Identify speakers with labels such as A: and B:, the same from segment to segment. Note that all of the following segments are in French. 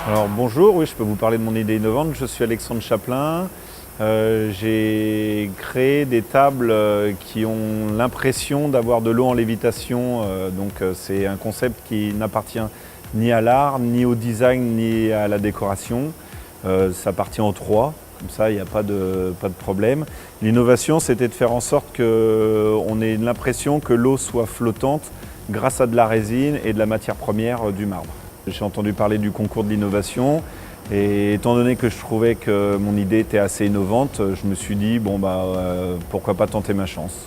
A: Alors bonjour, oui, je peux vous parler de mon idée innovante. Je suis Alexandre Chaplin. J'ai créé des tables qui ont l'impression d'avoir de l'eau en lévitation. C'est un concept qui n'appartient ni à l'art, ni au design, ni à la décoration. Ça appartient aux trois, comme ça il n'y a pas de problème. L'innovation, c'était de faire en sorte qu'on ait l'impression que l'eau soit flottante grâce à de la résine et de la matière première du marbre. J'ai entendu parler du concours de l'innovation et étant donné que je trouvais que mon idée était assez innovante, je me suis dit pourquoi pas tenter ma chance.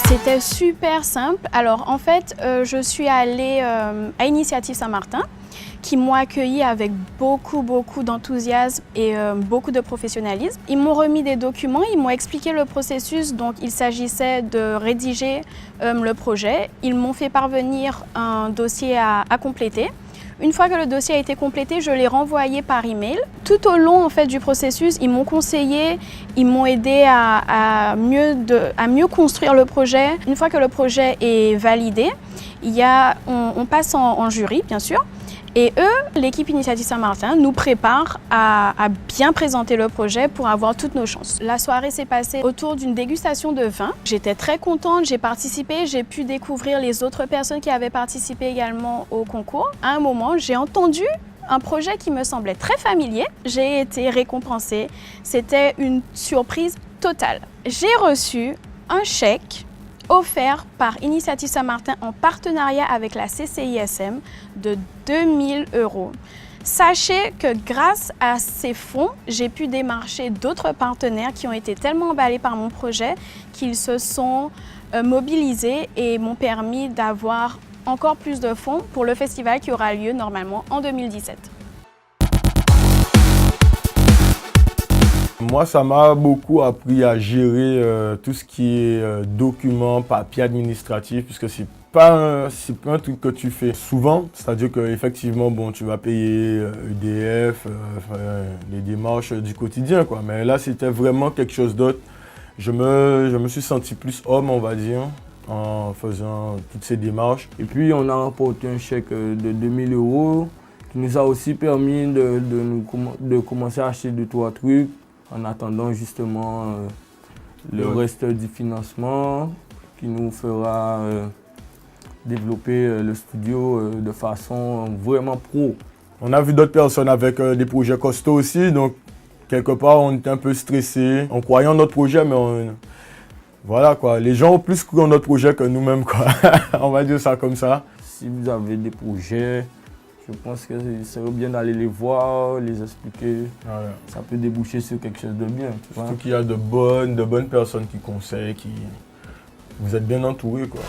B: C'était super simple. Alors en fait, je suis allée à Initiative Saint-Martin qui m'ont accueilli avec beaucoup d'enthousiasme et beaucoup de professionnalisme. Ils m'ont remis des documents, ils m'ont expliqué le processus, donc il s'agissait de rédiger le projet. Ils m'ont fait parvenir un dossier à compléter. Une fois que le dossier a été complété, je l'ai renvoyé par email. Tout au long en fait, du processus, ils m'ont conseillé, ils m'ont aidé à mieux construire le projet. Une fois que le projet est validé, on passe en jury, bien sûr. Et eux, l'équipe Initiative Saint-Martin, nous prépare à bien présenter le projet pour avoir toutes nos chances. La soirée s'est passée autour d'une dégustation de vin. J'étais très contente, j'ai participé, j'ai pu découvrir les autres personnes qui avaient participé également au concours. À un moment, j'ai entendu un projet qui me semblait très familier. J'ai été récompensée. C'était une surprise totale. J'ai reçu un chèque offert par Initiative Saint-Martin en partenariat avec la CCISM de 2000 €. Sachez que grâce à ces fonds, j'ai pu démarcher d'autres partenaires qui ont été tellement emballés par mon projet qu'ils se sont mobilisés et m'ont permis d'avoir encore plus de fonds pour le festival qui aura lieu normalement en 2017.
C: Moi, ça m'a beaucoup appris à gérer tout ce qui est documents, papiers administratifs, puisque c'est pas un truc que tu fais souvent. C'est-à-dire qu'effectivement, tu vas payer EDF, les démarches du quotidien, quoi. Mais là, c'était vraiment quelque chose d'autre. Je me suis senti plus homme, on va dire, en faisant toutes ces démarches.
D: Et puis, on a remporté un chèque de 2000 € qui nous a aussi permis de commencer à acheter 2-3 trucs, en attendant justement le reste du financement qui nous fera développer le studio de façon vraiment pro.
C: On a vu d'autres personnes avec des projets costauds aussi, donc quelque part on était un peu stressés. On croyait en notre projet, mais voilà quoi, les gens ont plus cru en notre projet que nous-mêmes quoi. On va dire ça comme ça.
D: Si vous avez des projets, je pense que c'est bien d'aller les voir, les expliquer.
C: Voilà.
D: Ça peut déboucher sur quelque chose de bien.
C: Surtout qu'il y a de bonnes personnes qui conseillent, vous êtes bien entourés, quoi.